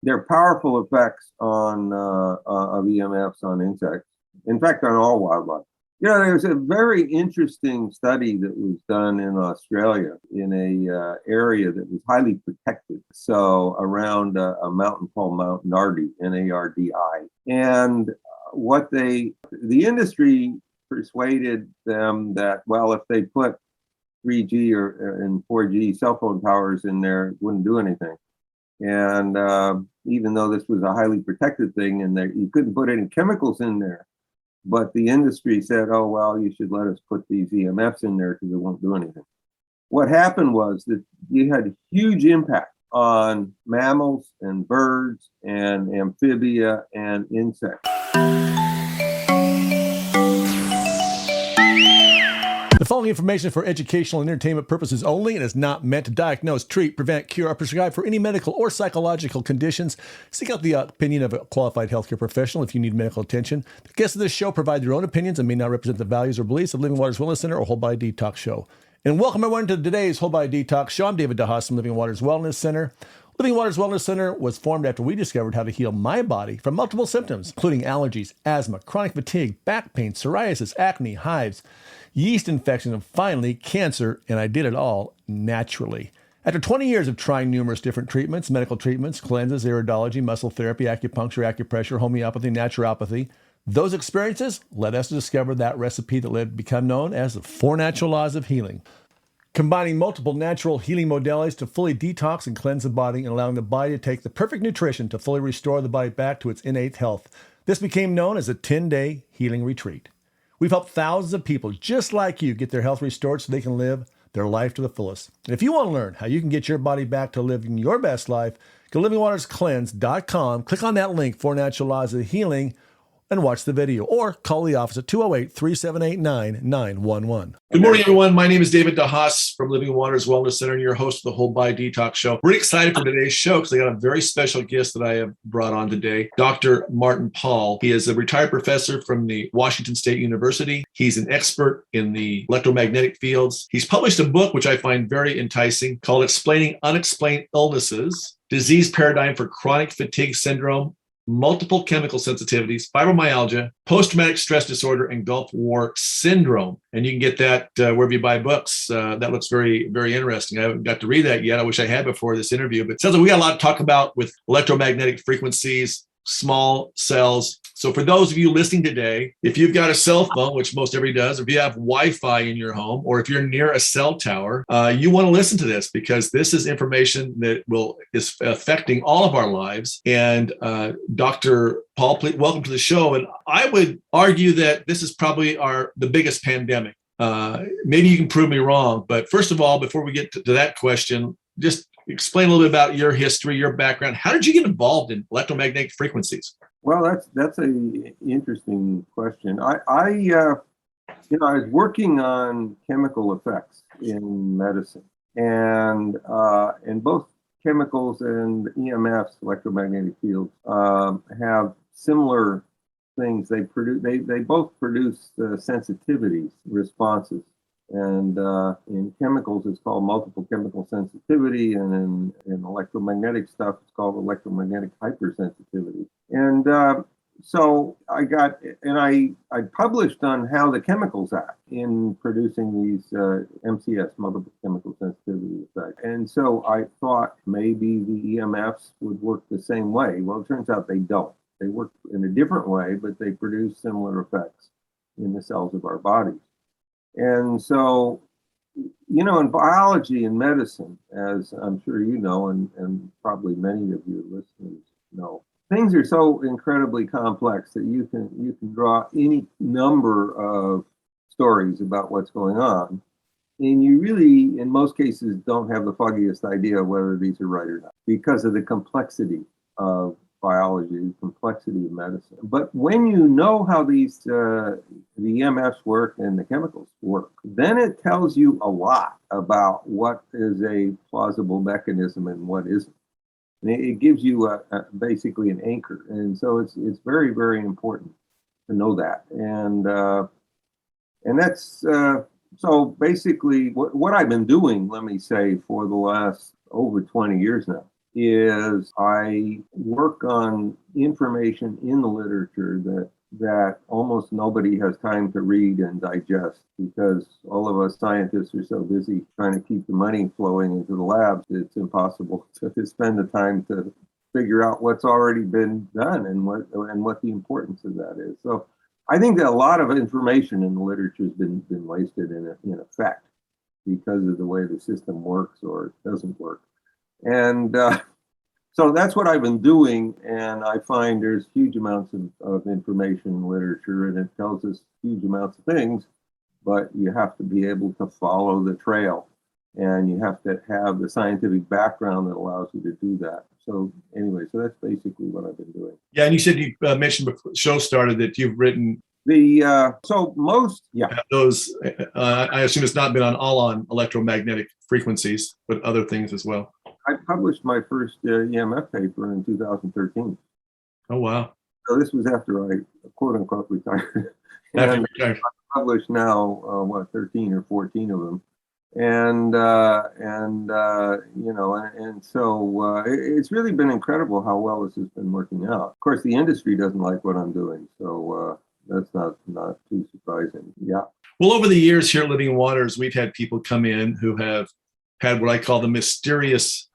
There are powerful effects of EMFs on insects. In fact, on all wildlife. There's a very interesting study that was done in Australia in a area that was highly protected. So around a mountain called Mount Nardi, Nardi. And the industry persuaded them that, well, if they put 3G and 4G cell phone towers in there, it wouldn't do anything. And even though this was a highly protected thing and you couldn't put any chemicals in there, but the industry said, oh, well, you should let us put these EMFs in there because it won't do anything. What happened was that you had a huge impact on mammals and birds and amphibia and insects. The following information is for educational and entertainment purposes only and is not meant to diagnose, treat, prevent, cure, or prescribe for any medical or psychological conditions. Seek out the opinion of a qualified healthcare professional if you need medical attention. The guests of this show provide their own opinions and may not represent the values or beliefs of Living Waters Wellness Center or Whole Body Detox Show. And welcome everyone to today's Whole Body Detox Show. I'm David DeHaas from Living Waters Wellness Center. Living Waters Wellness Center was formed after we discovered how to heal my body from multiple symptoms, including allergies, asthma, chronic fatigue, back pain, psoriasis, acne, hives, yeast infections, and finally, cancer, and I did it all naturally. After 20 years of trying numerous different treatments, medical treatments, cleanses, iridology, muscle therapy, acupuncture, acupressure, homeopathy, naturopathy, those experiences led us to discover that recipe that led to become known as the 4 Natural Laws of Healing. Combining multiple natural healing modalities to fully detox and cleanse the body and allowing the body to take the perfect nutrition to fully restore the body back to its innate health. This became known as a 10-day healing retreat. We've helped thousands of people just like you get their health restored so they can live their life to the fullest. And if you want to learn how you can get your body back to living your best life, go to livingwaterscleanse.com, click on that link, 4 Natural Laws of Healing, and watch the video, or call the office at 208-378-9911. Good morning, everyone. My name is David DeHaas from Living Waters Wellness Center and your host of the Whole Body Detox Show. We're excited for today's show because I got a very special guest that I have brought on today, Dr. Martin Pall. He is a retired professor from the Washington State University. He's an expert in the electromagnetic fields. He's published a book, which I find very enticing, called Explaining Unexplained Illnesses, Disease Paradigm for Chronic Fatigue Syndrome, Multiple Chemical Sensitivities, Fibromyalgia, Post-Traumatic Stress Disorder, and Gulf War Syndrome. And you can get that wherever you buy books. That looks very, very interesting. I haven't got to read that yet. I wish I had before this interview. But it sounds like we got a lot to talk about with electromagnetic frequencies, small cells. So for those of you listening today, if you've got a cell phone, which most everybody does, or if you have Wi-Fi in your home, or if you're near a cell tower, you want to listen to this because this is information that is affecting all of our lives. And Dr. Pall, please, welcome to the show. And I would argue that this is probably the biggest pandemic. Maybe you can prove me wrong. But first of all, before we get to that question, just explain a little bit about your history, your background. How did you get involved in electromagnetic frequencies? Well, that's an interesting question. I was working on chemical effects in medicine, and both chemicals and EMFs, electromagnetic fields, have similar things. They both produce sensitivity responses. And in chemicals, it's called multiple chemical sensitivity, and in electromagnetic stuff, it's called electromagnetic hypersensitivity. And so I published on how the chemicals act in producing these MCS, multiple chemical sensitivity effects. And so I thought maybe the EMFs would work the same way. Well, it turns out they don't. They work in a different way, but they produce similar effects in the cells of our bodies. And so, in biology and medicine, as I'm sure you know, and probably many of your listeners know, things are so incredibly complex that you can draw any number of stories about what's going on. And you really, in most cases, don't have the foggiest idea whether these are right or not because of the complexity of biology, complexity of medicine. But when you know how the EMFs work and the chemicals work, then it tells you a lot about what is a plausible mechanism and what isn't. And it gives you basically an anchor. And so it's very, very important to know that. And that's so basically what I've been doing, let me say, for the last over 20 years now, is I work on information in the literature that almost nobody has time to read and digest, because all of us scientists are so busy trying to keep the money flowing into the labs, it's impossible to spend the time to figure out what's already been done and what the importance of that is. So I think that a lot of information in the literature has been wasted in effect because of the way the system works or doesn't work. And so that's what I've been doing, and I find there's huge amounts of information in literature, and it tells us huge amounts of things, but you have to be able to follow the trail, and you have to have the scientific background that allows you to do that. So anyway, so that's basically what I've been doing. Yeah, and you said you mentioned before the show started that you've written those. I assume it's not been all on electromagnetic frequencies, but other things as well. I published my first EMF paper in 2013. Oh, wow. So this was after I, quote unquote, retired. And I published now, 13 or 14 of them. And so it's really been incredible how well this has been working out. Of course, the industry doesn't like what I'm doing. So that's not too surprising. Yeah. Well, over the years here at Living Waters, we've had people come in who have had what I call the mysterious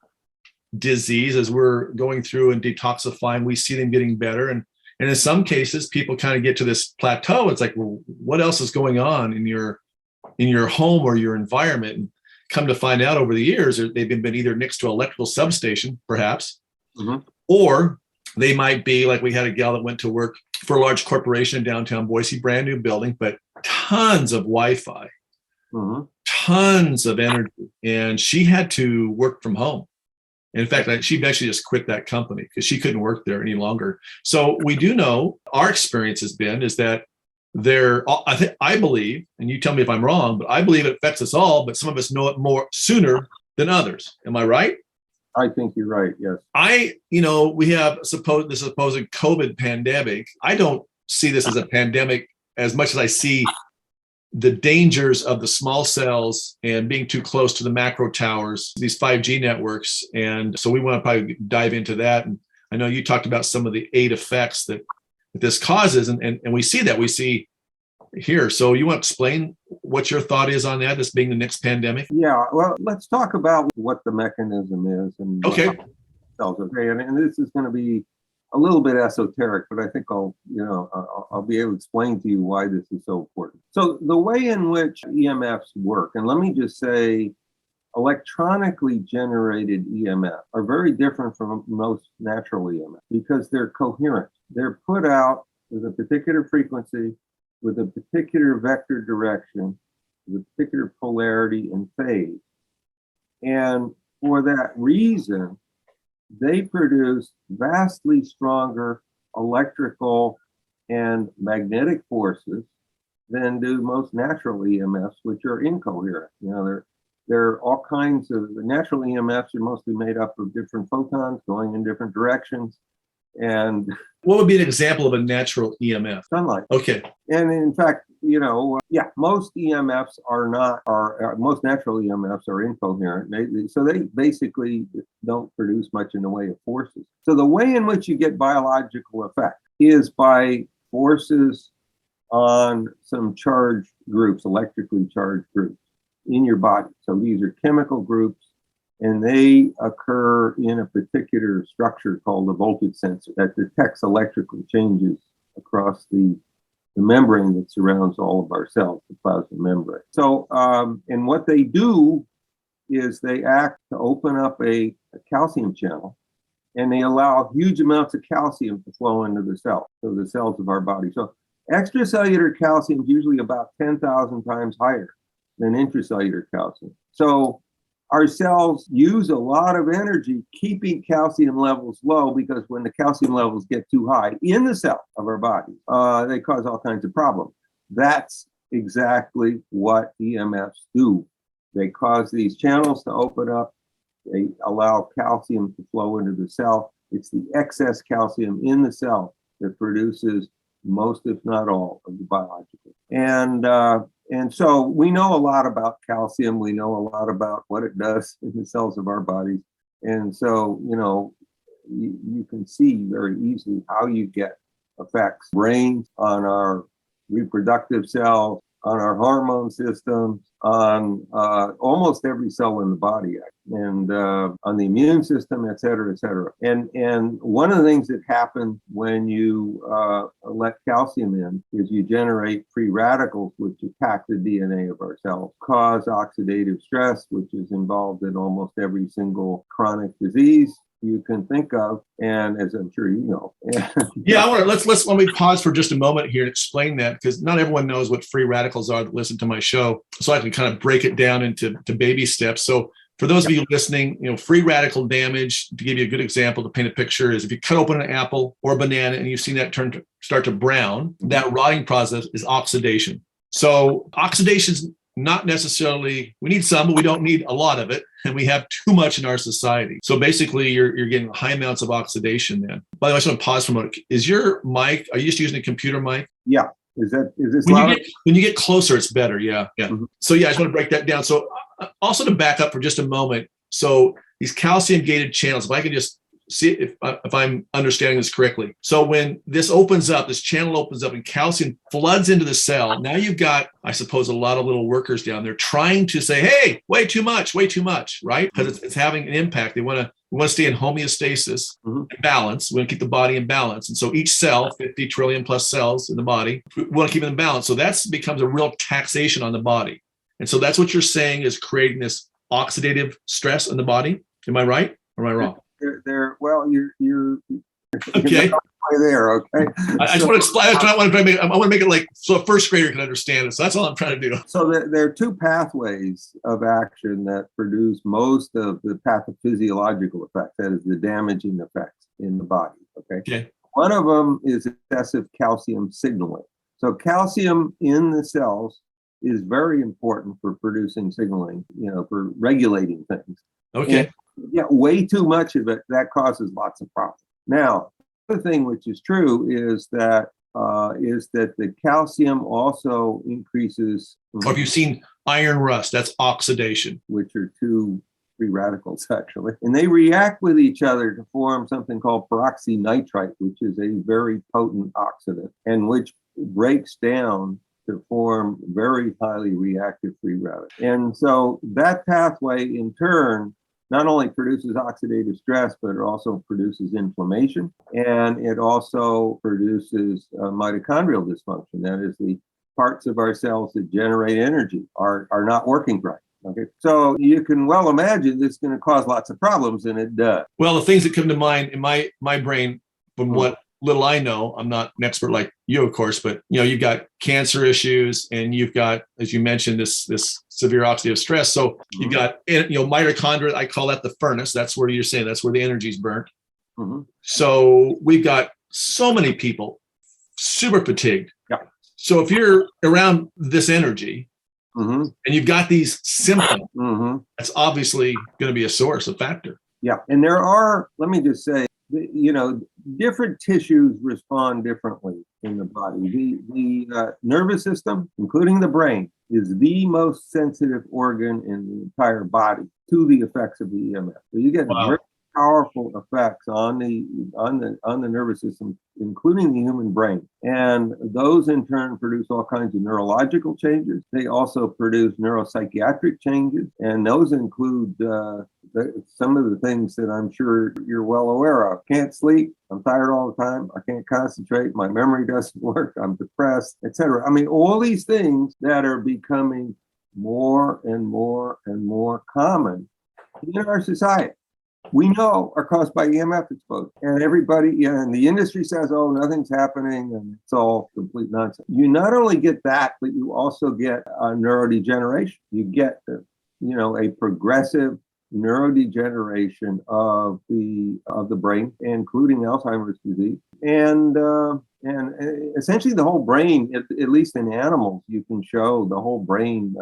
disease. As we're going through and detoxifying, we see them getting better. And in some cases, people kind of get to this plateau. It's like, well, what else is going on in your home or your environment? And come to find out over the years, they've been either next to an electrical substation, perhaps, or they might be like, we had a gal that went to work for a large corporation in downtown Boise, brand new building, but tons of Wi-Fi, tons of energy. And she had to work from home. In fact, she eventually just quit that company because she couldn't work there any longer. So we do know, our experience has been, is that I believe, and you tell me if I'm wrong, but I believe it affects us all, but some of us know it more sooner than others. Am I right? I think you're right. Yes. We have the supposed COVID pandemic. I don't see this as a pandemic as much as I see the dangers of the small cells and being too close to the macro towers, these 5G networks. And so we want to probably dive into that. And I know you talked about some of the 8 effects that this causes, and we see that. We see here. So you want to explain what your thought is on that, this being the next pandemic? Yeah, well, let's talk about what the mechanism is. And okay. And this is going to be a little bit esoteric, but I think I'll be able to explain to you why this is so important. So the way in which EMFs work, and let me just say, electronically generated EMFs are very different from most natural EMFs because they're coherent. They're put out with a particular frequency, with a particular vector direction, with a particular polarity and phase. And for that reason, they produce vastly stronger electrical and magnetic forces than do most natural EMFs, which are incoherent. There are all kinds of natural EMFs are mostly made up of different photons going in different directions. And what would be an example of a natural EMF? Sunlight. Okay. And in fact, most EMFs most natural EMFs are incoherent. So they basically don't produce much in the way of forces. So the way in which you get biological effect is by forces on some charged groups, electrically charged groups in your body. So these are chemical groups, and they occur in a particular structure called the voltage sensor that detects electrical changes across the membrane that surrounds all of our cells, the plasma membrane. So, and what they do is they act to open up a calcium channel, and they allow huge amounts of calcium to flow into the cells, so the cells of our body. So extracellular calcium is usually about 10,000 times higher than intracellular calcium. So our cells use a lot of energy keeping calcium levels low, because when the calcium levels get too high in the cell of our body, they cause all kinds of problems. That's exactly what EMFs do. They cause these channels to open up. They allow calcium to flow into the cell. It's the excess calcium in the cell that produces most, if not all, of the biological. And so we know a lot about calcium. We know a lot about what it does in the cells of our bodies. And so, you can see very easily how you get effects, brain on our reproductive cells, on our hormone systems, on almost every cell in the body, and on the immune system, et cetera, et cetera. And one of the things that happens when you let calcium in is you generate free radicals, which attack the DNA of our cells, cause oxidative stress, which is involved in almost every single chronic disease you can think of, and as I'm sure you know. Yeah, let me pause for just a moment here and explain that, because not everyone knows what free radicals are that listen to my show, so I can kind of break it down into baby steps. So for those of you listening, free radical damage, to give you a good example to paint a picture, is if you cut open an apple or a banana and you've seen that start to brown, that rotting process is oxidation. So oxidation's not necessarily, we need some, but we don't need a lot of it. And we have too much in our society. So basically you're getting high amounts of oxidation then. By the way, I just want to pause for a moment. Is your mic, are you just using a computer mic? Yeah. Is this when you get closer, it's better. Yeah. Mm-hmm. So yeah, I just want to break that down. So also to back up for just a moment. So these calcium gated channels, if I can just see if I'm understanding this correctly. So when this opens up, this channel opens up and calcium floods into the cell. Now you've got, I suppose, a lot of little workers down there trying to say, hey, way too much, right? Because it's having an impact. We want to stay in homeostasis, and balance. We want to keep the body in balance. And so each cell, 50 trillion plus cells in the body, we want to keep it in balance. So that becomes a real taxation on the body. And so that's what you're saying is creating this oxidative stress in the body. Am I right or am I wrong? Well, you're okay. There, okay. I just want to explain. I want to make it like so a first grader can understand it. So that's all I'm trying to do. So there are two pathways of action that produce most of the pathophysiological effects. That is the damaging effects in the body. Okay. One of them is excessive calcium signaling. So calcium in the cells is very important for producing signaling. For regulating things. Okay. And, way too much of it, that causes lots of problems. Now, the thing which is true is that the calcium also increases. Or if you've seen iron rust, that's oxidation. Which are two free radicals, actually. And they react with each other to form something called peroxynitrite, which is a very potent oxidant, and which breaks down to form very highly reactive free radicals. And so that pathway, in turn, not only produces oxidative stress, but it also produces inflammation, and it also produces mitochondrial dysfunction. That is, the parts of our cells that generate energy are not working right. Okay, so you can well imagine this is going to cause lots of problems, and it does. Well, the things that come to mind in my brain, from what little I know, I'm not an expert like you, of course, but you've got cancer issues, and you've got, as you mentioned, this severe oxidative stress. So you've got mitochondria. I call that the furnace. That's where you're saying that's where the energy is burnt. So we've got so many people super fatigued. Yeah. So if you're around this energy and you've got these symptoms, that's obviously going to be a source, a factor. Yeah, and there are. Let me just say, different tissues respond differently in the body. The nervous system, including the brain, is the most sensitive organ in the entire body to the effects of the EMF. So you get very powerful effects on the nervous system, including the human brain, and those in turn produce all kinds of neurological changes. They also produce neuropsychiatric changes, and those include some of the things that I'm sure you're well aware of. Can't sleep, I'm tired all the time, I can't concentrate, my memory doesn't work, I'm depressed, etc. I mean, all these things that are becoming more and more and more common in our society, we know are caused by EMF exposure. And everybody, and the industry says, oh, nothing's happening, and it's all complete nonsense. You not only get that, but you also get neurodegeneration. You get, a progressive neurodegeneration of the brain, including Alzheimer's disease. And essentially the whole brain, at least in animals, you can show the whole brain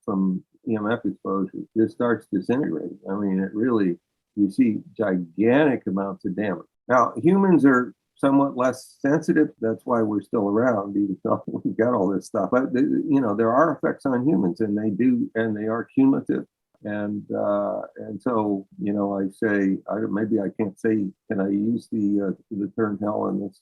from EMF exposure just starts disintegrating. I mean, it really, you see gigantic amounts of damage. Now, humans are somewhat less sensitive. That's why we're still around, even though we've got all this stuff. But, there are effects on humans, and they are cumulative. And so, I say, maybe I can't say, can I use the term hell in this,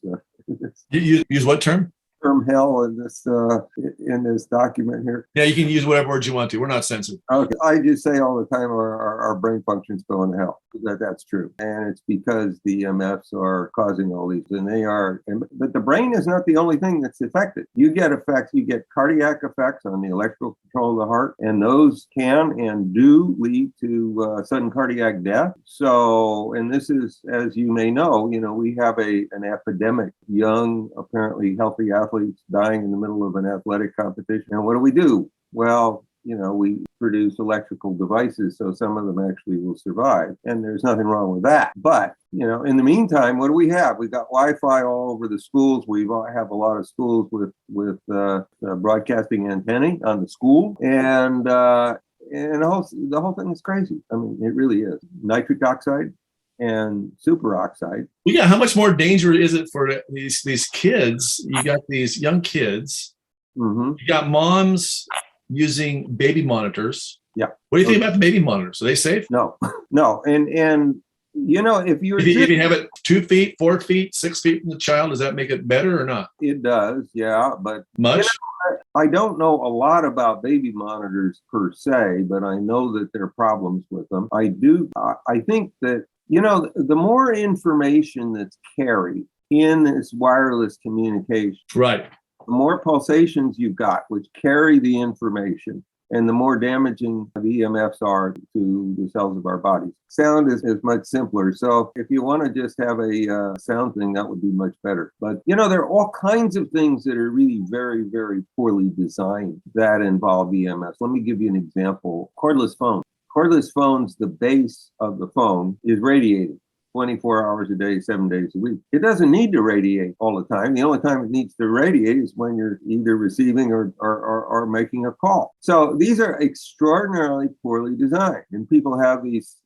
You use what term? term hell in this document here? Yeah, you can use whatever words you want to. We're not censored. Okay. I just say all the time our brain functions going to hell. That's true. And it's because the EMFs are causing all these, but the brain is not the only thing that's affected. You get effects, you get cardiac effects on the electrical control of the heart, and those can and do lead to sudden cardiac death. So, and this is, as you may know, we have an epidemic, young, apparently healthy athletes dying in the middle of an athletic competition. And what do? Well, we produce electrical devices, so some of them actually will survive. And there's nothing wrong with that. But, in the meantime, what do we have? We've got Wi-Fi all over the schools. We have a lot of schools with broadcasting antennae on the school. And the whole thing is crazy. I mean, it really is. Nitric oxide and superoxide. Yeah, how much more danger is it for these kids? You got these young kids. Mm-hmm. You got moms using baby monitors. Yeah. What do you think about the baby monitors? Are they safe? No. And if you have it 2 feet, 4 feet, 6 feet from the child, does that make it better or not? It does, yeah. But much? I don't know a lot about baby monitors per se, but I know that there are problems with them. I think that, the more information that's carried in this wireless communication, right, the more pulsations you've got, which carry the information, and the more damaging the EMFs are to the cells of our bodies. Sound is much simpler. So if you want to just have a sound thing, that would be much better. But, there are all kinds of things that are really very, very poorly designed that involve EMFs. Let me give you an example. Cordless phones. Cordless phones, the base of the phone is radiating 24 hours a day, 7 days a week. It doesn't need to radiate all the time. The only time it needs to radiate is when you're either receiving or making a call. So these are extraordinarily poorly designed. And people have these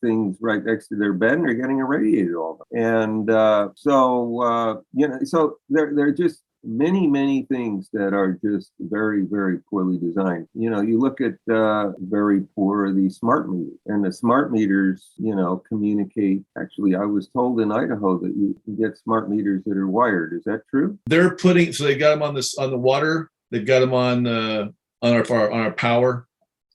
things right next to their bed and they're getting irradiated all the time. And so they're just many things that are just very, very poorly designed. You look at very poor these smart meters, and the smart meters, communicate. Actually, I was told in Idaho that you can get smart meters that are wired. Is that true? They're so they got them on the water. They've got them on our power.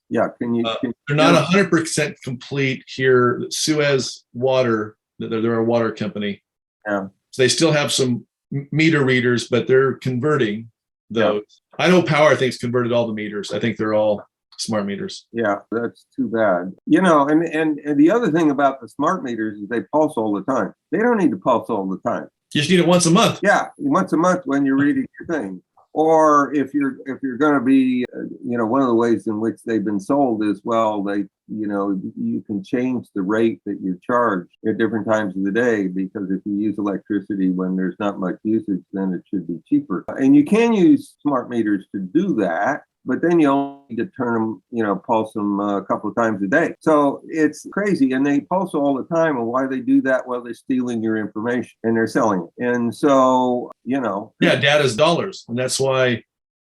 Yeah. They're not 100% complete here. Suez Water, they're a water company. Yeah. So they still have some meter readers, but they're converting those. Yeah. I know Power, I think, has converted all the meters. I think they're all smart meters. Yeah, that's too bad. And the other thing about the smart meters is they pulse all the time. They don't need to pulse all the time. You just need it once a month. Yeah, once a month when you're reading your thing. Or if you're going to be, one of the ways in which they've been sold is, well, you can change the rate that you charge at different times of the day, because if you use electricity when there's not much usage, then it should be cheaper. And you can use smart meters to do that, but then you only need to turn them, pulse them a couple of times a day. So it's crazy. And they pulse all the time. And why they do that? Well, they're stealing your information and they're selling it. And so, Yeah, data's dollars. And that's why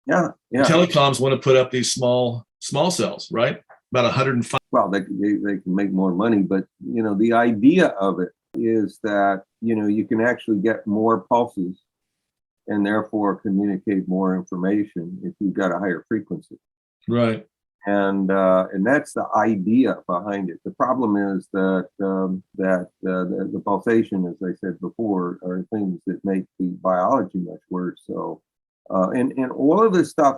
telecoms want to put up these small cells, right? About 105. Well, they can make more money. But, the idea of it is that, you can actually get more pulses and therefore communicate more information if you've got a higher frequency. Right. And that's the idea behind it. The problem is that the pulsation, as I said before, are things that make the biology much worse. So, and all of this stuff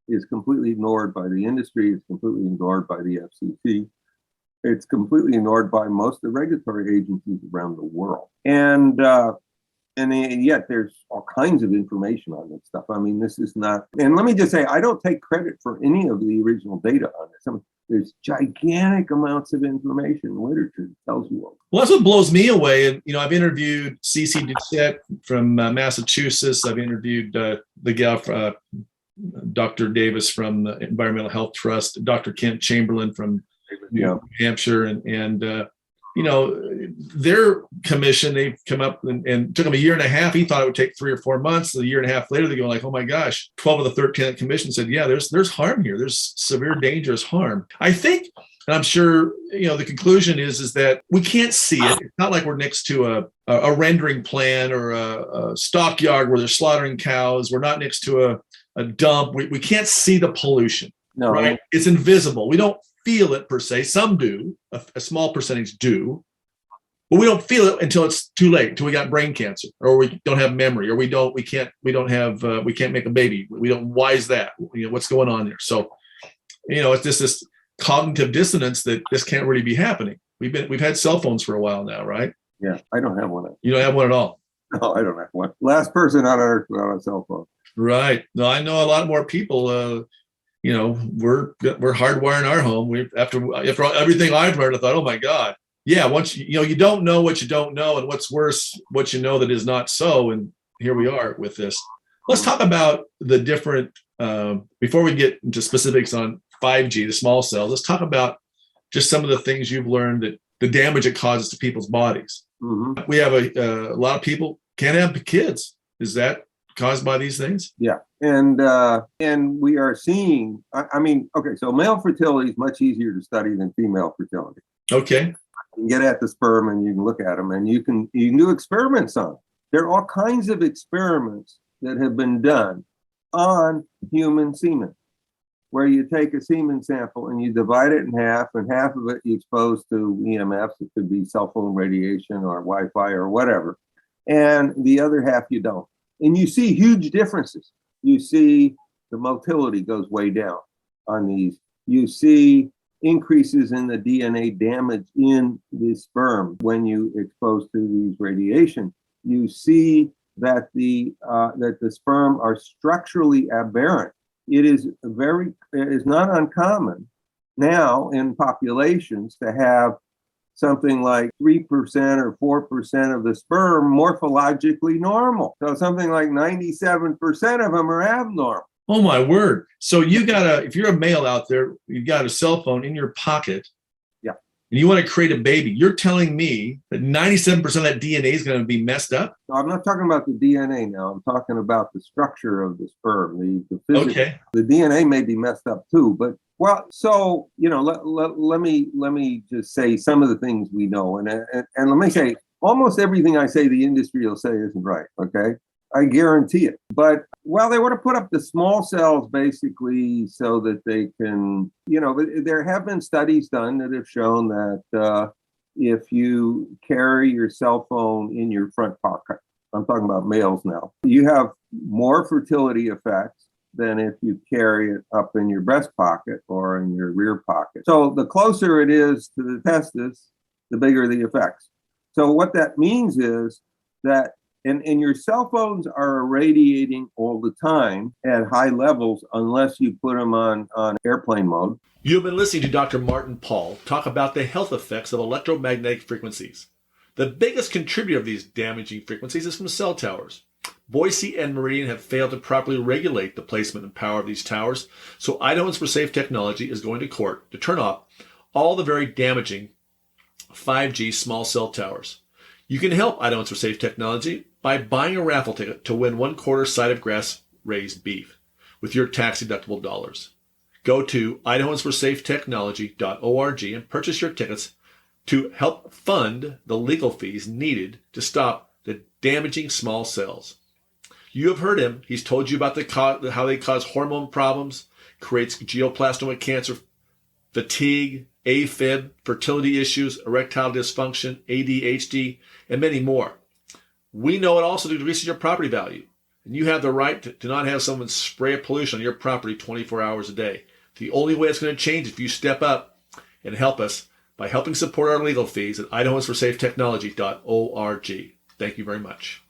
is completely ignored by the industry. It's completely ignored by the FCC. It's completely ignored by most of the regulatory agencies around the world. And yet there's all kinds of information on this stuff. I mean, this is not, and let me just say, I don't take credit for any of the original data on this. There's gigantic amounts of information and literature that tells you all. Well, that's what blows me away. And, I've interviewed Cece Doucette from Massachusetts. I've interviewed the gal, Dr. Davis from the Environmental Health Trust, Dr. Kent Chamberlain from New Hampshire, and their commission, they've come up and it took them a year and a half. He thought it would take 3 or 4 months. A year and a half later, they go like, oh my gosh, 12 of the 13 commission said, yeah, there's harm here. There's severe, dangerous harm. I think, and I'm sure, the conclusion is that we can't see it. It's not like we're next to a rendering plant or a stockyard where they're slaughtering cows. We're not next to a dump. We can't see the pollution. No. Right? It's invisible. We don't feel it per se. Some do, a small percentage do, but we don't feel it until it's too late, until we got brain cancer, or we don't have memory, or we can't make a baby. Why is that? What's going on there? So, it's just this cognitive dissonance that this can't really be happening. We've had cell phones for a while now, right? Yeah, I don't have one. You don't have one at all? No, I don't have one. Last person on earth without a cell phone. Right. No, I know a lot more people. We're hardwiring our home. After everything I've learned, I thought, oh my God. Yeah, once you don't know what you don't know, and what's worse, what you know that is not so. And here we are with this. Let's talk about the different, before we get into specifics on 5G, the small cells, let's talk about just some of the things you've learned, that the damage it causes to people's bodies. Mm-hmm. We have a lot of people can't have kids. Is that caused by these things? Yeah. And we are seeing, okay, so male fertility is much easier to study than female fertility. Okay. You can get at the sperm and you can look at them, and you can do experiments on them. There are all kinds of experiments that have been done on human semen, where you take a semen sample and you divide it in half, and half of it you expose to EMFs. It could be cell phone radiation or Wi-Fi or whatever, and the other half you don't. And you see huge differences. You see the motility goes way down on these. You see increases in the DNA damage in the sperm when you expose to these radiation. You see that the sperm are structurally aberrant. It is not uncommon now in populations to have something like 3% or 4% of the sperm morphologically normal. So something like 97% of them are abnormal. Oh my word. So if you're a male out there, you've got a cell phone in your pocket. Yeah. And you want to create a baby. You're telling me that 97% of that DNA is going to be messed up? No, I'm not talking about the DNA now. I'm talking about the structure of the sperm, the physics. Okay. The DNA may be messed up too, but so let me just say some of the things we know, and let me say almost everything I say the industry will say isn't right. Okay, I guarantee it. But they want to put up the small cells basically so that they can, there have been studies done that have shown that if you carry your cell phone in your front pocket, I'm talking about males now, you have more fertility effects than if you carry it up in your breast pocket or in your rear pocket. So the closer it is to the testis, the bigger the effects. So what that means is that, and your cell phones are irradiating all the time at high levels unless you put them on airplane mode. You've been listening to Dr. Martin Pall talk about the health effects of electromagnetic frequencies. The biggest contributor of these damaging frequencies is from cell towers. Boise and Meridian have failed to properly regulate the placement and power of these towers, so Idahoans for Safe Technology is going to court to turn off all the very damaging 5G small cell towers. You can help Idahoans for Safe Technology by buying a raffle ticket to win 1/4 side of grass-raised beef with your tax-deductible dollars. Go to idahoansforsafetechnology.org and purchase your tickets to help fund the legal fees needed to stop the damaging small cells. You have heard him. He's told you about how they cause hormone problems, creates glioblastoma cancer, fatigue, AFib, fertility issues, erectile dysfunction, ADHD, and many more. We know it also decreases your property value. And you have the right to not have someone spray a pollution on your property 24 hours a day. The only way it's going to change is if you step up and help us by helping support our legal fees at idahoansforsafetechnology.org. Thank you very much.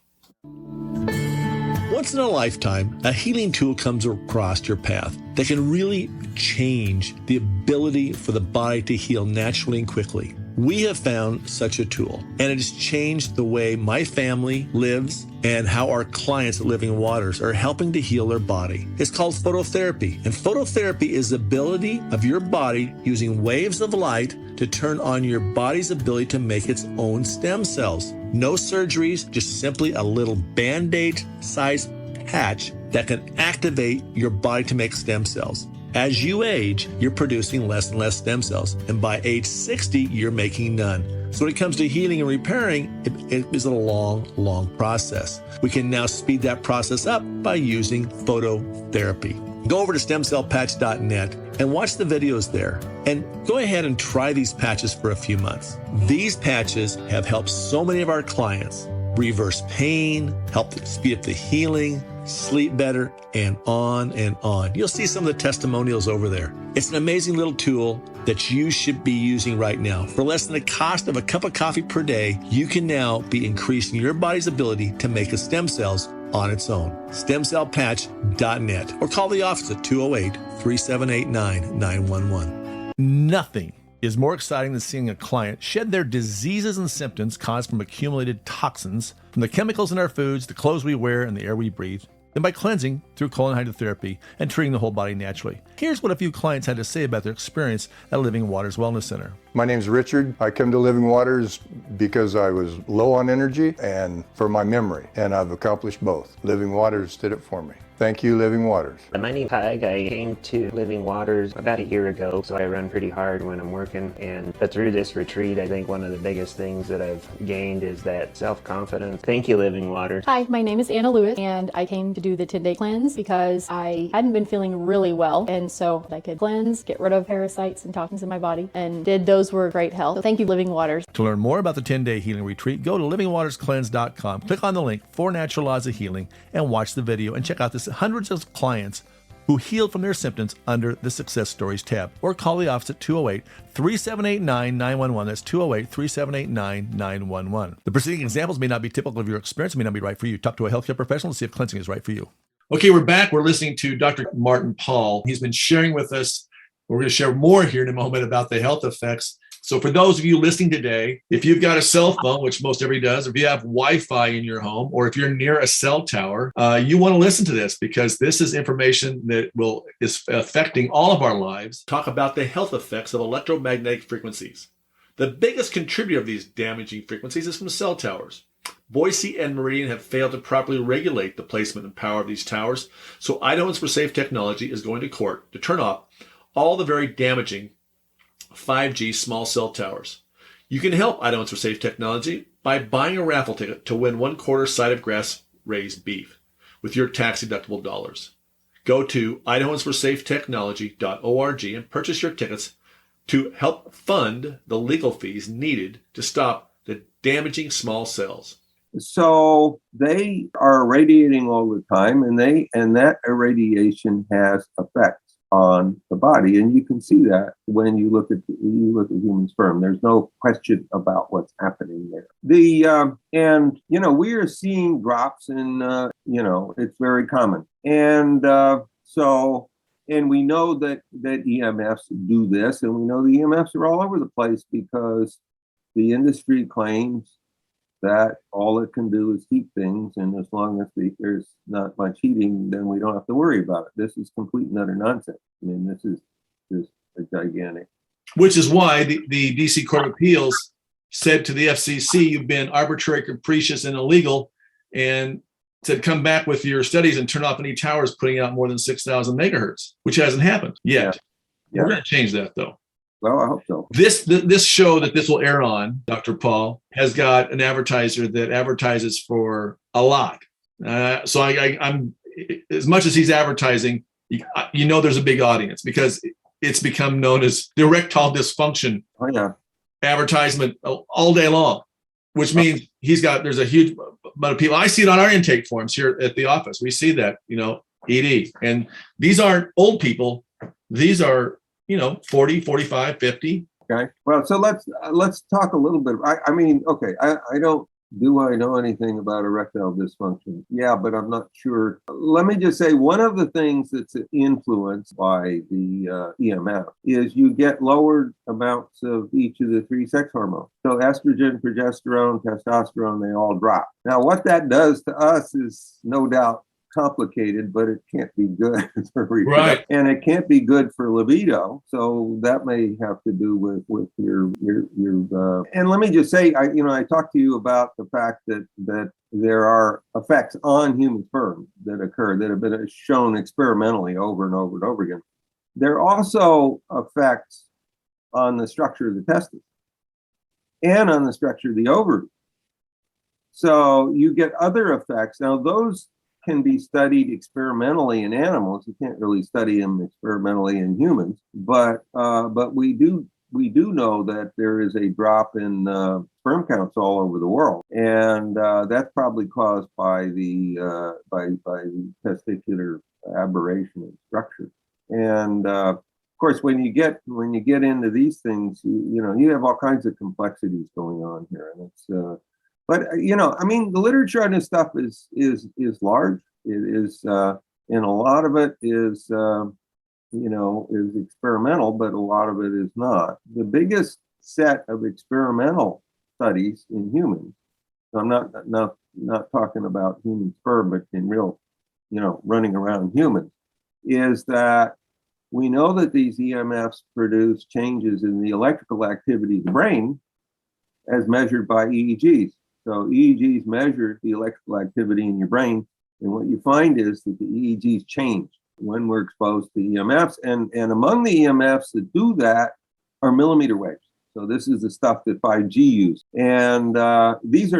Once in a lifetime, a healing tool comes across your path that can really change the ability for the body to heal naturally and quickly. We have found such a tool, and it has changed the way my family lives and how our clients at Living Waters are helping to heal their body. It's called phototherapy, and phototherapy is the ability of your body using waves of light to turn on your body's ability to make its own stem cells. No surgeries, just simply a little Band-Aid sized patch that can activate your body to make stem cells. As you age, you're producing less and less stem cells, and by age 60, you're making none. So when it comes to healing and repairing, it is a long process. We can now speed that process up by using phototherapy. Go over to stemcellpatch.net and watch the videos there. And go ahead and try these patches for a few months. These patches have helped so many of our clients reverse pain, help speed up the healing, sleep better, and on and on. You'll see some of the testimonials over there. It's an amazing little tool that you should be using right now. For less than the cost of a cup of coffee per day, you can now be increasing your body's ability to make the stem cells on its own. Stemcellpatch.net or call the office at 208-3789-911. Nothing is more exciting than seeing a client shed their diseases and symptoms caused from accumulated toxins from the chemicals in our foods, the clothes we wear, and the air we breathe, than by cleansing through colon hydrotherapy and treating the whole body naturally. Here's what a few clients had to say about their experience at Living Waters Wellness Center. My name's Richard. I came to Living Waters because I was low on energy and for my memory, and I've accomplished both. Living Waters did it for me. Thank you, Living Waters. My name's Peg. I came to Living Waters about a year ago, so I run pretty hard when I'm working. But through this retreat, I think one of the biggest things that I've gained is that self-confidence. Thank you, Living Waters. Hi, my name is Anna Lewis, and I came to do the 10-day cleanse because I hadn't been feeling really well, and so I could cleanse, get rid of parasites and toxins in my body, and those were great help. So thank you, Living Waters. To learn more about the 10-day healing retreat, go to livingwaterscleanse.com, click on the link for Natural Laws of Healing, and watch the video and check out this hundreds of clients who healed from their symptoms under the Success Stories tab, or call the office at 208-3789-911. That's 208-3789-911. The preceding examples may not be typical of your experience, may not be right for you. Talk to a healthcare professional to see if cleansing is right for you. Okay, we're back. We're listening to Dr. Martin Pall. He's been sharing with us. We're going to share more here in a moment about the health effects. So for those of you listening today, if you've got a cell phone, which most everybody does, if you have Wi-Fi in your home, or if you're near a cell tower, you want to listen to this because this is information that is affecting all of our lives. Talk about the health effects of electromagnetic frequencies. The biggest contributor of these damaging frequencies is from cell towers. Boise and Meridian have failed to properly regulate the placement and power of these towers, so Idahoans for Safe Technology is going to court to turn off all the very damaging 5G small cell towers. You can help Idahoans for Safe Technology by buying a raffle ticket to win 1/4 side of grass-raised beef with your tax-deductible dollars. Go to idahoansforsafetechnology.org and purchase your tickets to help fund the legal fees needed to stop the damaging small cells. So they are irradiating all the time, and that irradiation has effects on the body, and you can see that when you look at human sperm. There's no question about what's happening there. We are seeing drops in it's very common, and we know that EMFs do this, and we know the EMFs are all over the place because the industry claims that all it can do is heat things, and as long as there's not much heating, then we don't have to worry about it. This is complete and utter nonsense. I mean, this is just a gigantic. Which is why the DC Court of Appeals said to the FCC, you've been arbitrary, capricious, and illegal, and said, come back with your studies and turn off any towers putting out more than 6,000 megahertz, which hasn't happened yet. Yeah. We're going to change that, though. Well, I hope so. This show that this will air on, Dr. Pall, has got an advertiser that advertises for a lot. So I'm as much as he's advertising, there's a big audience because it's become known as the erectile dysfunction advertisement all day long, which means there's a huge amount of people. I see it on our intake forms here at the office. We see that, ED. And these aren't old people. These are 40, 45, 50. Okay. Well, so let's talk a little bit. I don't Do I know anything about erectile dysfunction? Yeah, but I'm not sure. Let me just say one of the things that's influenced by the EMF is you get lowered amounts of each of the three sex hormones. So estrogen, progesterone, testosterone, they all drop. Now, what that does to us is no doubt complicated, but it can't be good for reproduction. Right. And it can't be good for libido. So that may have to do with your and let me just say, I talked to you about the fact that there are effects on human sperm that occur that have been shown experimentally over and over and over again. There are also effects on the structure of the testes and on the structure of the ovary. So you get other effects. Now, those can be studied experimentally in animals. You can't really study them experimentally in humans, but we do know that there is a drop in sperm counts all over the world, and that's probably caused by the testicular aberration of structure. And of course, when you get into these things, you have all kinds of complexities going on here, and it's. But the literature on this stuff is large. It is, and a lot of it is is experimental, but a lot of it is not. The biggest set of experimental studies in humans. So I'm not talking about human sperm, but in real, running around humans, is that we know that these EMFs produce changes in the electrical activity of the brain, as measured by EEGs. So EEGs measure the electrical activity in your brain, and what you find is that the EEGs change when we're exposed to EMFs, and among the EMFs that do that are millimeter waves. So this is the stuff that 5G uses, and these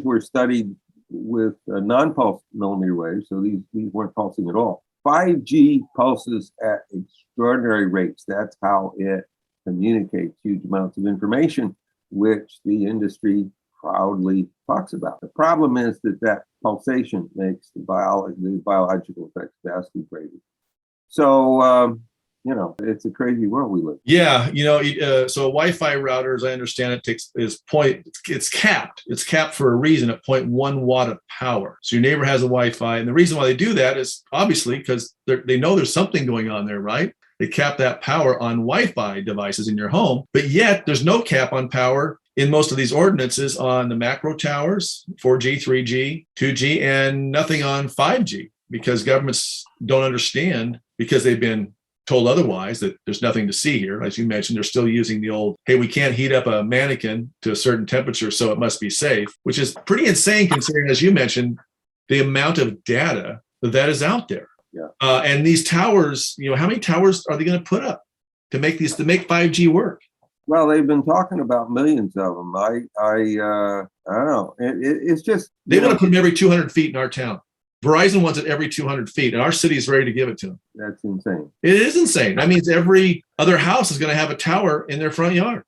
were studied with non-pulse millimeter waves, so these weren't pulsing at all. 5G pulses at extraordinary rates. That's how it communicates huge amounts of information, which the industry proudly talks about. The problem is that pulsation makes the biological effects vastly greater. So, it's a crazy world we live in. Yeah, so a Wi-Fi router, as I understand it, it's capped. It's capped for a reason at 0.1 watt of power. So your neighbor has a Wi-Fi, and the reason why they do that is obviously because they know there's something going on there, right? They cap that power on Wi-Fi devices in your home, but yet there's no cap on power in most of these ordinances on the macro towers, 4G, 3G, 2G, and nothing on 5G, because governments don't understand, because they've been told otherwise, that there's nothing to see here. As you mentioned, they're still using the old, hey, we can't heat up a mannequin to a certain temperature, so it must be safe, which is pretty insane considering, as you mentioned, the amount of data that is out there. Yeah. And these towers, how many towers are they going to put up to make 5G work? Well, they've been talking about millions of them. I don't know. It's just they want to put them every 200 feet in our town. Verizon wants it every 200 feet, and our city is ready to give it to them. That's insane. It is insane. That means every other house is going to have a tower in their front yard.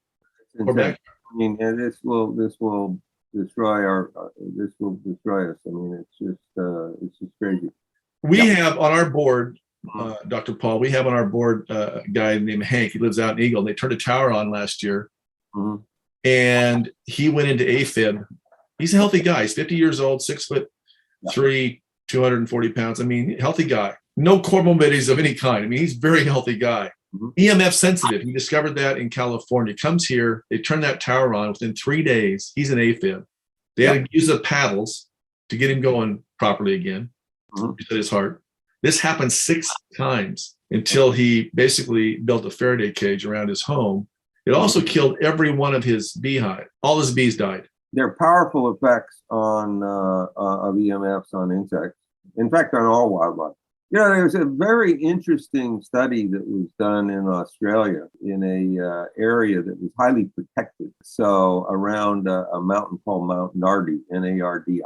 Or back. I mean, and this will destroy us. I mean, it's just crazy. We have on our board, Dr. Pall, we have on our board a guy named Hank. He lives out in Eagle, and they turned a tower on last year. Mm-hmm. And he went into AFib. He's a healthy guy. He's 50 years old, 6'3", 240 pounds. I mean, healthy guy. No comorbidities of any kind. I mean, he's a very healthy guy. Mm-hmm. EMF sensitive. He discovered that in California. Comes here. They turn that tower on. Within 3 days, he's an AFib. They had to use the paddles to get him going properly again. Mm-hmm. At his heart. This happened 6 times until he basically built a Faraday cage around his home. It also killed every one of his beehive. All his bees died. There are powerful effects of EMFs on insects. In fact, on all wildlife. There's a very interesting study that was done in Australia in a area that was highly protected. So around a mountain called Mount Nardi, Nardi.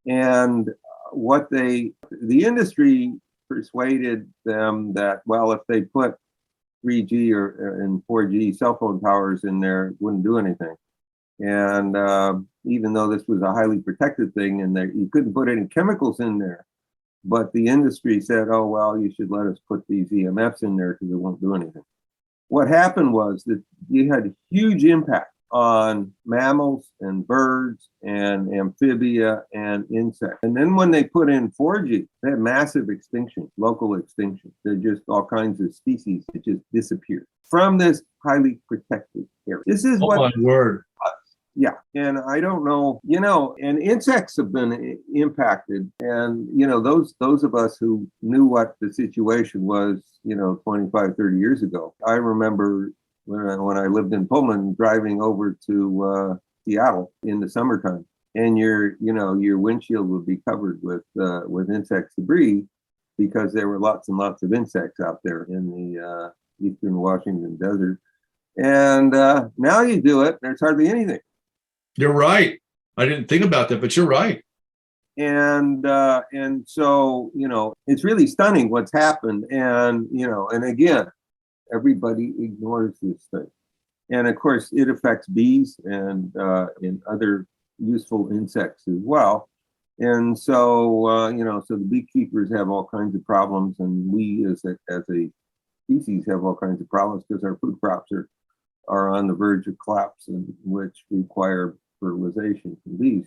And the industry persuaded them that, well, if they put 3G and 4G cell phone towers in there, it wouldn't do anything. And even though this was a highly protected thing and you couldn't put any chemicals in there, but the industry said, oh, well, you should let us put these EMFs in there because it won't do anything. What happened was that you had huge impact on mammals and birds and amphibia and insects. And then when they put in 4G, they had massive extinction, local extinction. They're just all kinds of species that just disappeared from this highly protected area. This is Oh my word. Yeah. And I don't know, and insects have been impacted. And, those of us who knew what the situation was, 25, 30 years ago. I remember when I lived in Pullman, driving over to Seattle in the summertime, and your windshield would be covered with insect debris because there were lots and lots of insects out there in the eastern Washington desert. And now you do it, there's hardly anything. You're right. I didn't think about that, but you're right. And so, it's really stunning what's happened. And, and again, everybody ignores this thing. And of course, it affects bees and other useful insects as well. And so, so the beekeepers have all kinds of problems, and we as a species have all kinds of problems because our food crops are on the verge of collapse, and which require fertilization from bees.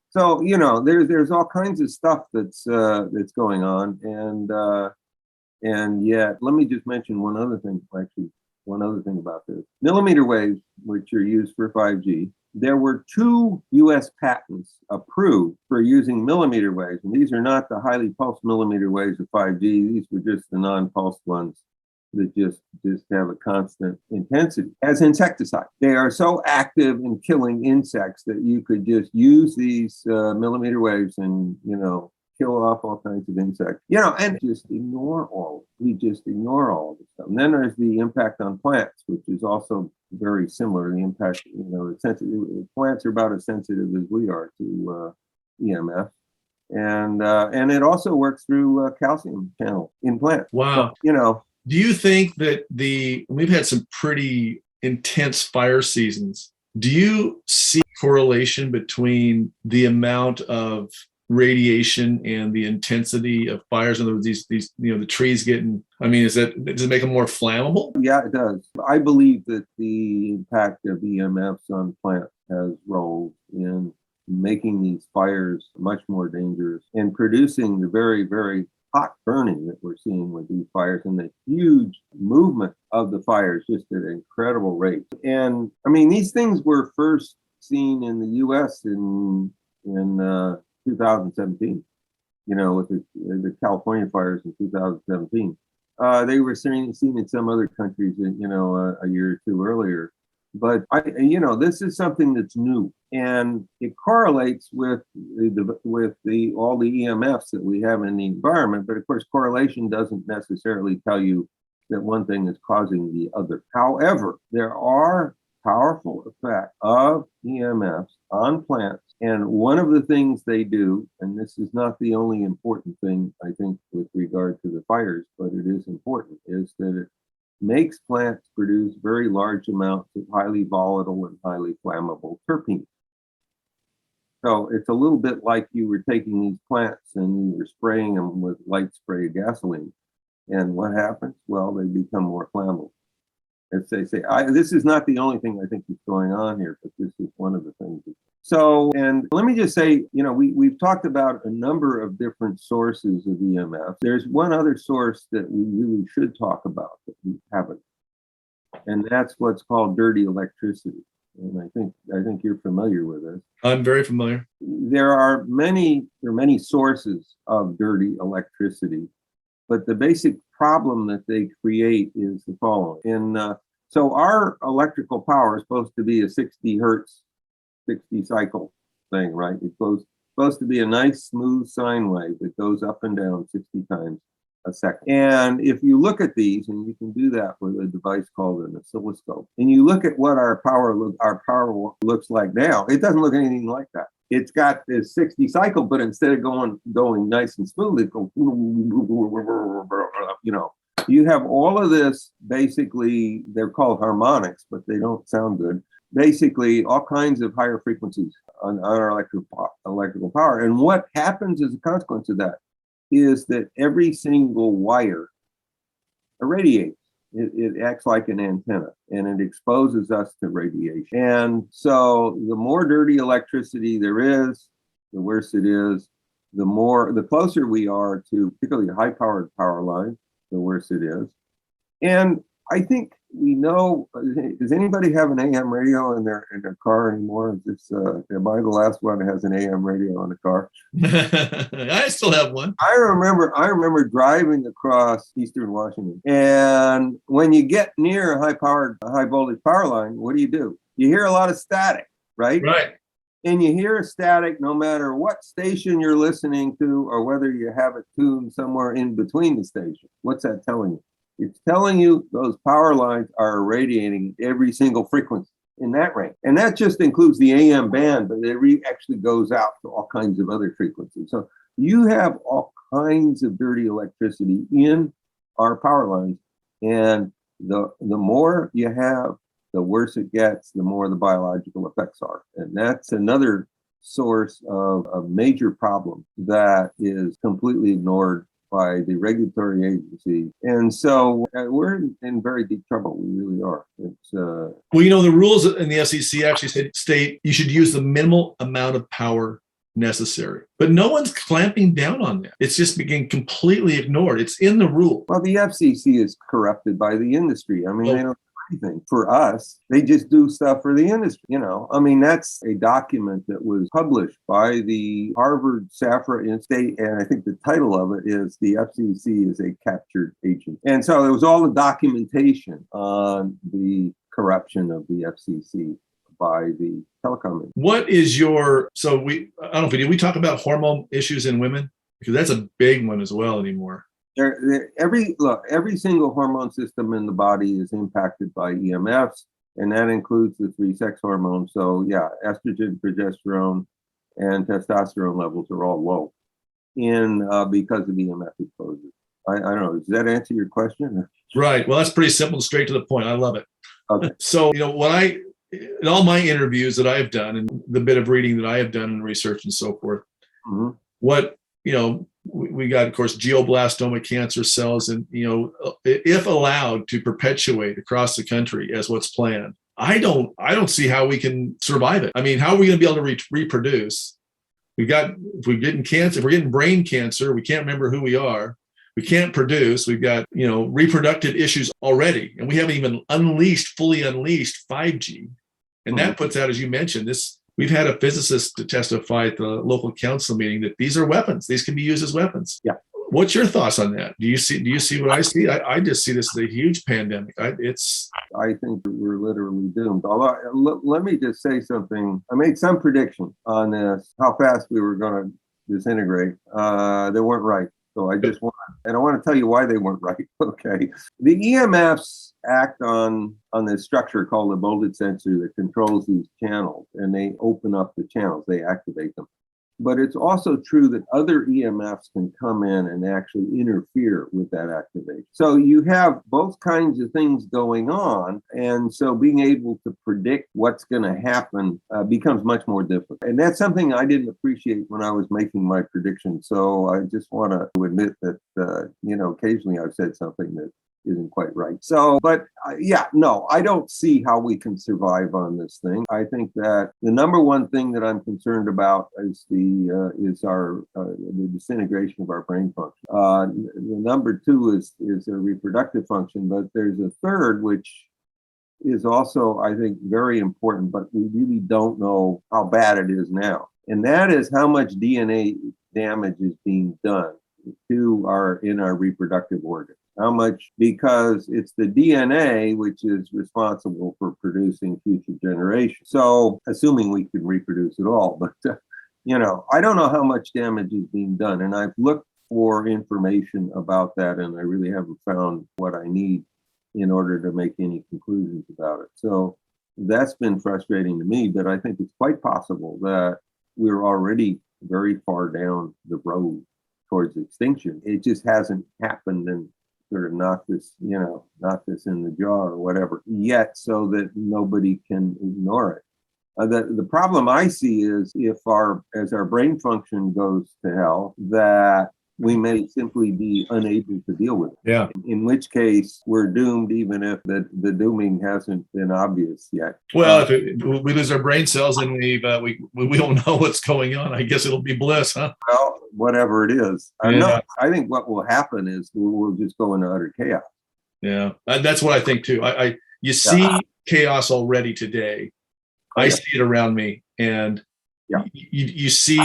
So, there's all kinds of stuff that's going on. And yet, let me just mention one other thing about this. Millimeter waves, which are used for 5G, there were 2 US patents approved for using millimeter waves. And these are not the highly pulsed millimeter waves of 5G. These were just the non-pulsed ones that just have a constant intensity as insecticide. They are so active in killing insects that you could just use these millimeter waves and, kill off all kinds of insects, and we just ignore all this stuff. And then there's the impact on plants, which is also very similar. The impact, plants are about as sensitive as we are to EMF. And it also works through calcium channels in plants. Wow. So, do you think that we've had some pretty intense fire seasons? Do you see correlation between the amount of radiation and the intensity of fires? In other words, these the trees getting, does it make them more flammable? Yeah, it does. I believe that the impact of EMFs on plants has roles in making these fires much more dangerous and producing the very, very hot burning that we're seeing with these fires, and the huge movement of the fires just at an incredible rate. And these things were first seen in the US in 2017, with the California fires in 2017. They were seen in some other countries, a year or two earlier. But this is something that's new, and it correlates with all the EMFs that we have in the environment. But of course, correlation doesn't necessarily tell you that one thing is causing the other. However, there are powerful effects of EMFs on plants, and one of the things they do, and this is not the only important thing I think with regard to the fires, but it is important, is that it makes plants produce very large amounts of highly volatile and highly flammable terpenes. So it's a little bit like you were taking these plants and you were spraying them with light spray gasoline. And what happens? Well, they become more flammable. As they say, this is not the only thing I think that's going on here, but this is one of the things. So, and let me just say, we've talked about a number of different sources of EMF. There's one other source that we really should talk about that we haven't, and that's what's called dirty electricity. And I think you're familiar with this. I'm very familiar. There are many sources of dirty electricity, but the basic problem that they create is the following. And so our electrical power is supposed to be a 60 hertz, 60 cycle thing, right? It's supposed to be a nice smooth sine wave that goes up and down 60 times a second. And if you look at these, and you can do that with a device called an oscilloscope, and you look at what our power looks like now, it doesn't look anything like that. It's got this 60 cycle, but instead of going nice and smooth, it goes, you have all of this. Basically, they're called harmonics, but they don't sound good. Basically, all kinds of higher frequencies on our electrical power. And what happens as a consequence of that is that every single wire irradiates. It acts like an antenna, and it exposes us to radiation. And so the more dirty electricity there is, the worse it is. The closer we are to particularly high-powered power lines, the worse it is. And I think we know. Does anybody have an AM radio in their car anymore? Am I the last one that has an AM radio in the car? I still have one. I remember driving across Eastern Washington, and when you get near a high voltage power line, what do? You hear a lot of static, right? Right. And you hear a static no matter what station you're listening to, or whether you have it tuned somewhere in between the stations. What's that telling you? It's telling you those power lines are irradiating every single frequency in that range. And that just includes the AM band, but it actually goes out to all kinds of other frequencies. So you have all kinds of dirty electricity in our power lines. And the more you have, the worse it gets, the more the biological effects are. And that's another source of a major problem that is completely ignored by the regulatory agency. And so we're in very deep trouble. We really are. Well, the rules in the SEC actually state you should use the minimal amount of power necessary. But no one's clamping down on that. It's just being completely ignored. It's in the rule. Well, the FCC is corrupted by the industry. I mean, they don't do anything for us. They just do stuff for the industry. That's a document that was published by the Harvard SAFRA State, and I think the title of it is "The FCC is a Captured Agent." And so there was all the documentation on the corruption of the FCC by the telecom industry. What is I don't know if did we talk about hormone issues in women? Because that's a big one as well anymore. Every single hormone system in the body is impacted by EMFs, and that includes the 3 sex hormones. So yeah, estrogen, progesterone, and testosterone levels are all low because of EMF exposure. I don't know. Does that answer your question? Right. Well, that's pretty simple, straight to the point. I love it. Okay. So, in all my interviews that I've done and the bit of reading that I have done and research and so forth, we got, of course, glioblastoma cancer cells, and, if allowed to perpetuate across the country as what's planned, I don't see how we can survive it. I mean, how are we going to be able to reproduce? If we're getting brain cancer, we can't remember who we are. We can't produce. We've got, reproductive issues already, and we haven't even fully unleashed 5G. And that puts out, as you mentioned, we've had a physicist to testify at the local council meeting that these are weapons. These can be used as weapons. Yeah. What's your thoughts on that? Do you see what I see? I just see this as a huge pandemic. I think we're literally doomed. Although, let me just say something. I made some prediction on this, how fast we were going to disintegrate. They weren't right. So I want to tell you why they weren't right. Okay. The EMFs act on this structure called the voltage sensor that controls these channels, and they open up the channels, they activate them. But it's also true that other EMFs can come in and actually interfere with that activation. So you have both kinds of things going on. And so being able to predict what's going to happen becomes much more difficult. And that's something I didn't appreciate when I was making my prediction. So I just want to admit that, occasionally I've said something that isn't quite right. So, but I don't see how we can survive on this thing. I think that the number one thing that I'm concerned about is the disintegration of our brain function. The number two is a reproductive function, but there's a third, which is also, I think, very important, but we really don't know how bad it is now. And that is how much DNA damage is being done in our reproductive organs. How much? Because it's the DNA which is responsible for producing future generations. So, assuming we can reproduce at all, but I don't know how much damage is being done, and I've looked for information about that, and I really haven't found what I need in order to make any conclusions about it. So that's been frustrating to me, but I think it's quite possible that we're already very far down the road towards extinction. It just hasn't happened and sort of knock this in the jar or whatever yet, so that nobody can ignore it. The problem I see is as our brain function goes to hell, that we may simply be unable to deal with it. Yeah. In which case, we're doomed, even if the dooming hasn't been obvious yet. Well, we lose our brain cells and we don't know what's going on, I guess it'll be bliss, huh? Well, whatever it is. Yeah. I think what will happen is we'll just go into utter chaos. Yeah, that's what I think too. You see chaos already today. I see it around me, and you see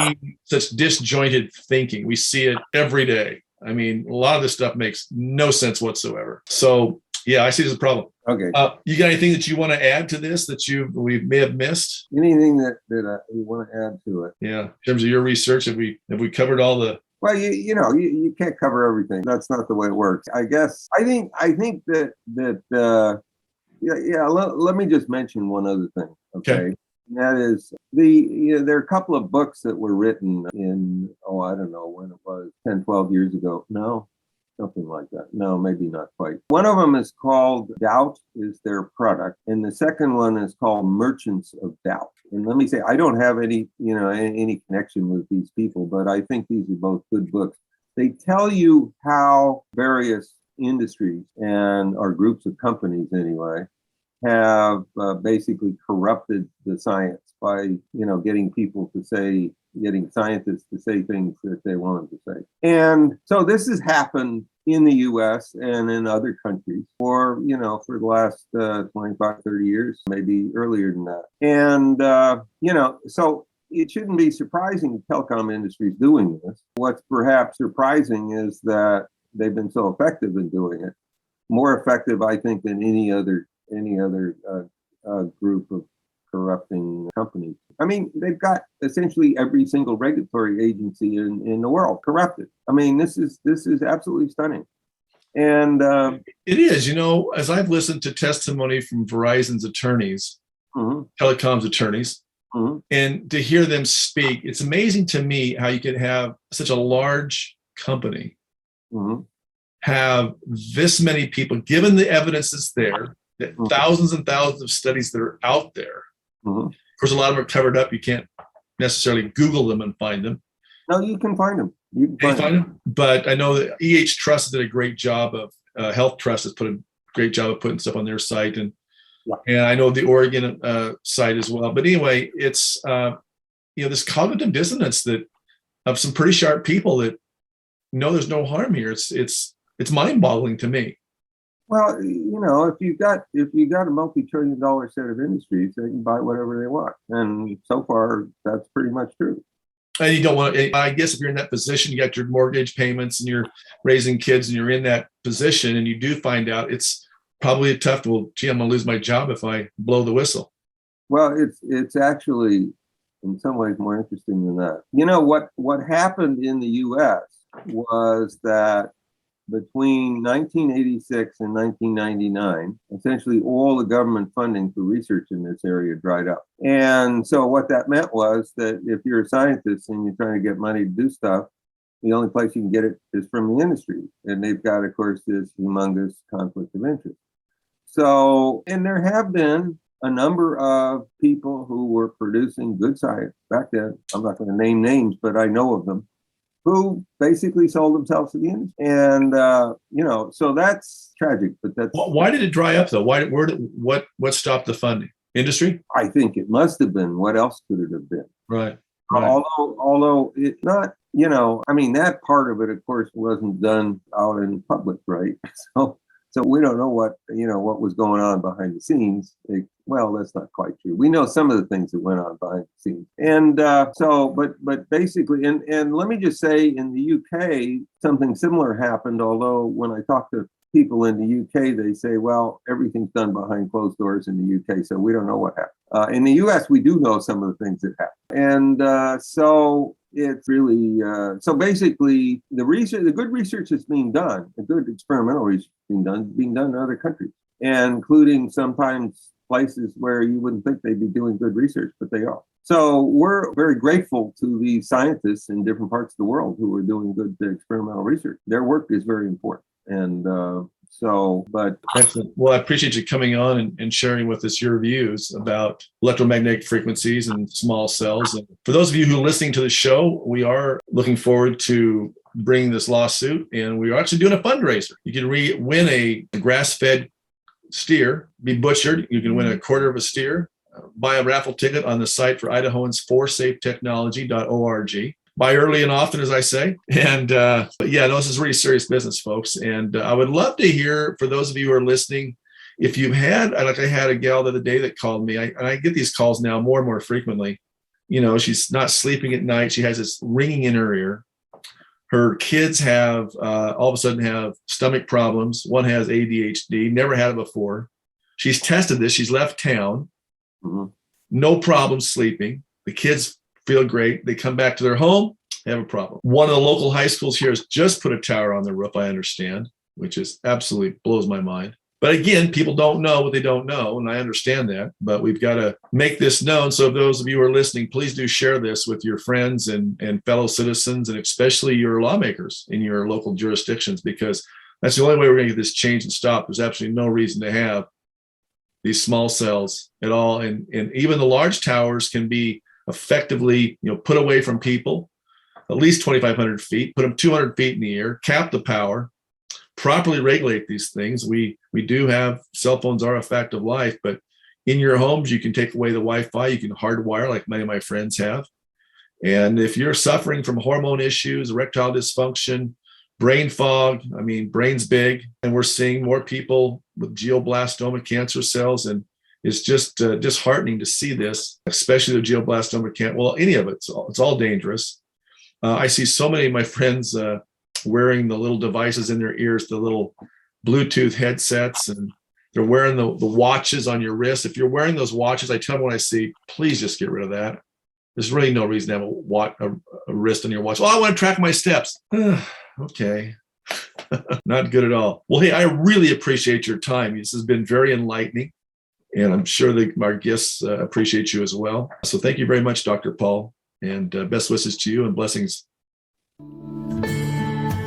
such disjointed thinking. We see it every day. I mean, a lot of this stuff makes no sense whatsoever. So, yeah, I see it as a problem. Okay. You got anything that you want to add to this that we may have missed? Anything that you want to add to it? Yeah, in terms of your research, have we covered all the? Well, you can't cover everything. That's not the way it works. I guess I think that let me just mention one other thing. Okay. And that is there are a couple of books that were written in, I don't know when it was, 10, 12 years ago. No, something like that. No, maybe not quite. One of them is called Doubt is Their Product. And the second one is called Merchants of Doubt. And let me say, I don't have any connection with these people, but I think these are both good books. They tell you how various industries or groups of companies anyway, have basically corrupted the science by, getting scientists to say things that they want them to say. And so this has happened in the US and in other countries for the last 25, 30 years, maybe earlier than that. And, so it shouldn't be surprising the telecom industry is doing this. What's perhaps surprising is that they've been so effective in doing it, more effective, I think, than any other group of corrupting companies. I mean, they've got essentially every single regulatory agency in the world corrupted. I mean, this is absolutely stunning. And it is, as I've listened to testimony from Verizon's attorneys, telecom's attorneys, and to hear them speak, it's amazing to me how you can have such a large company have this many people, given the evidence that's there, thousands and thousands of studies that are out there. Of course, a lot of them are covered up. You can't necessarily Google them and find them. No, you can find them. You can find them. But I know that EH Trust did a great job of, Health Trust has put a great job of putting stuff on their site. And I know the Oregon site as well. But anyway, it's, this cognitive dissonance that of some pretty sharp people that know there's no harm here. It's mind-boggling to me. Well, if you've got a multi-trillion-dollar set of industries, they can buy whatever they want, and so far that's pretty much true. And you don't want. I guess if you're in that position, you got your mortgage payments, and you're raising kids, and you're in that position, and you do find out, it's probably tough. Well, gee, I'm gonna lose my job if I blow the whistle. Well, it's actually in some ways more interesting than that. What happened in the U.S. was that between 1986 and 1999, essentially all the government funding for research in this area dried up. And so what that meant was that if you're a scientist and you're trying to get money to do stuff, the only place you can get it is from the industry. And they've got, of course, this humongous conflict of interest. So, and there have been a number of people who were producing good science back then. I'm not going to name names, but I know of them, who basically sold themselves to the industry. And, so that's tragic, but that's... Why did it dry up though? What stopped the funding? Industry? I think it must have been. What else could it have been? Right. Although it's not, that part of it, of course, wasn't done out in public, right? So we don't know what was going on behind the scenes. Well, that's not quite true. We know some of the things that went on behind the scenes. And but basically, and let me just say, in the UK, something similar happened, although when I talk to people in the UK, they say, well, everything's done behind closed doors in the UK, so we don't know what happened. In the US, we do know some of the things that happened. And so it's really, so basically, the good research that's being done, the good experimental research being done in other countries, and including sometimes places where you wouldn't think they'd be doing good research, but they are. So we're very grateful to the scientists in different parts of the world who are doing good experimental research. Their work is very important. And but excellent. Well, I appreciate you coming on and sharing with us your views about electromagnetic frequencies and small cells. And for those of you who are listening to the show, we are looking forward to bringing this lawsuit, and we are actually doing a fundraiser. You can win a grass-fed steer, be butchered. You can win a quarter of a steer. Buy a raffle ticket on the site for Idahoans for safetechnology.org. Buy early and often, as I say. And but yeah, no, this is really serious business, folks. And I would love to hear, for those of you who are listening, if you've had, like I had a gal the other day that called me, and I get these calls now more and more frequently. You know, she's not sleeping at night. She has this ringing in her ear. Her kids have all of a sudden have stomach problems. One has ADHD, never had it before. She's tested this. She's left town. Mm-hmm. No problem sleeping. The kids feel great. They come back to their home, they have a problem. One of the local high schools here has just put a tower on the roof, I understand, which is absolutely blows my mind. But again, people don't know what they don't know, and I understand that, but we've got to make this known. So those of you who are listening, please do share this with your friends and fellow citizens, and especially your lawmakers in your local jurisdictions, because that's the only way we're going to get this change and stop. There's absolutely no reason to have these small cells at all. And even the large towers can be effectively, put away from people, at least 2,500 feet, put them 200 feet in the air, cap the power, properly regulate these things. We do have, cell phones are a fact of life, but in your homes, you can take away the Wi-Fi, you can hardwire like many of my friends have. And if you're suffering from hormone issues, erectile dysfunction, brain fog, brain's big, and we're seeing more people with glioblastoma cancer cells, and it's just disheartening to see this, especially the glioblastoma cancer. Well, any of it, it's all dangerous. I see so many of my friends wearing the little devices in their ears, the little Bluetooth headsets, and they're wearing the watches on your wrist. If you're wearing those watches, I tell them when I see, please just get rid of that. There's really no reason to have a wrist on your watch. Well, I want to track my steps. Okay. Not good at all. Well, hey, I really appreciate your time. This has been very enlightening, and I'm sure that our guests appreciate you as well. So thank you very much, Dr. Pall, and best wishes to you and blessings.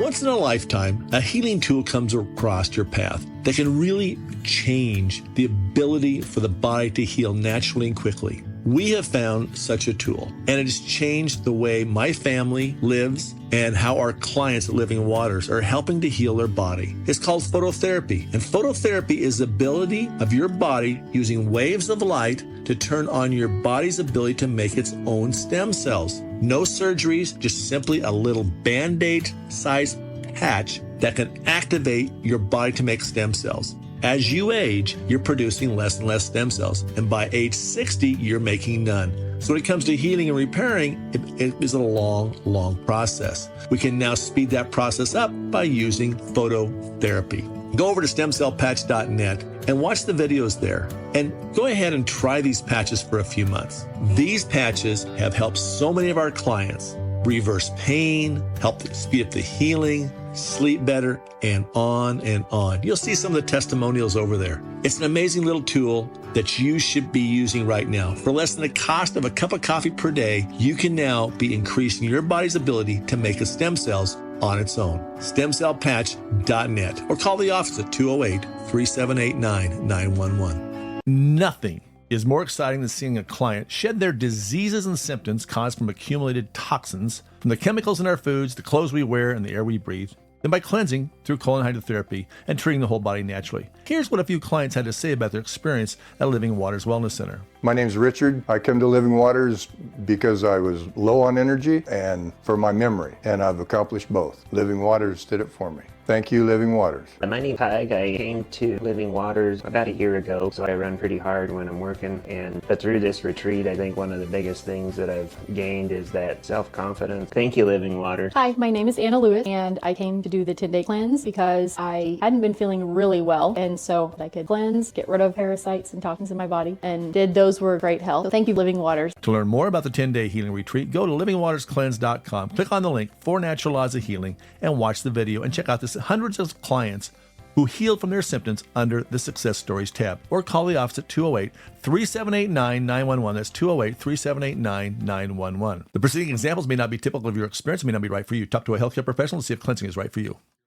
Once in a lifetime, a healing tool comes across your path that can really change the ability for the body to heal naturally and quickly. We have found such a tool, and it has changed the way my family lives and how our clients at Living Waters are helping to heal their body. It's called phototherapy, and phototherapy is the ability of your body using waves of light to turn on your body's ability to make its own stem cells. No surgeries, just simply a little Band-Aid sized patch that can activate your body to make stem cells. As you age, you're producing less and less stem cells, and by age 60, you're making none. So when it comes to healing and repairing, it is a long process. We can now speed that process up by using phototherapy. Go over to stemcellpatch.net and watch the videos there, and go ahead and try these patches for a few months. These patches have helped so many of our clients reverse pain, help speed up the healing, sleep better, and on and on. You'll see some of the testimonials over there. It's an amazing little tool that you should be using right now. For less than the cost of a cup of coffee per day, you can now be increasing your body's ability to make stem cells on its own. Stemcellpatch.net, or call the office at 208-3789-911. Nothing is more exciting than seeing a client shed their diseases and symptoms caused from accumulated toxins from the chemicals in our foods, the clothes we wear, and the air we breathe, than by cleansing through colon hydrotherapy and treating the whole body naturally. Here's what a few clients had to say about their experience at Living Waters Wellness Center. My name's Richard. I come to Living Waters because I was low on energy and for my memory, and I've accomplished both. Living Waters did it for me. Thank you, Living Waters. My name's Peg. I came to Living Waters about a year ago, so I run pretty hard when I'm working. But through this retreat, I think one of the biggest things that I've gained is that self-confidence. Thank you, Living Waters. Hi, my name is Anna Lewis, and I came to do the 10-day cleanse because I hadn't been feeling really well, and so I could cleanse, get rid of parasites and toxins in my body, and those were great help. So thank you, Living Waters. To learn more about the 10-day healing retreat, go to livingwaterscleanse.com, click on the link 4 Natural Laws of Healing, and watch the video and check out this hundreds of clients who healed from their symptoms under the Success Stories tab, or call the office at 208-3789-911. That's 208-3789-911. The preceding examples may not be typical of your experience, may not be right for you. Talk to a healthcare professional to see if cleansing is right for you.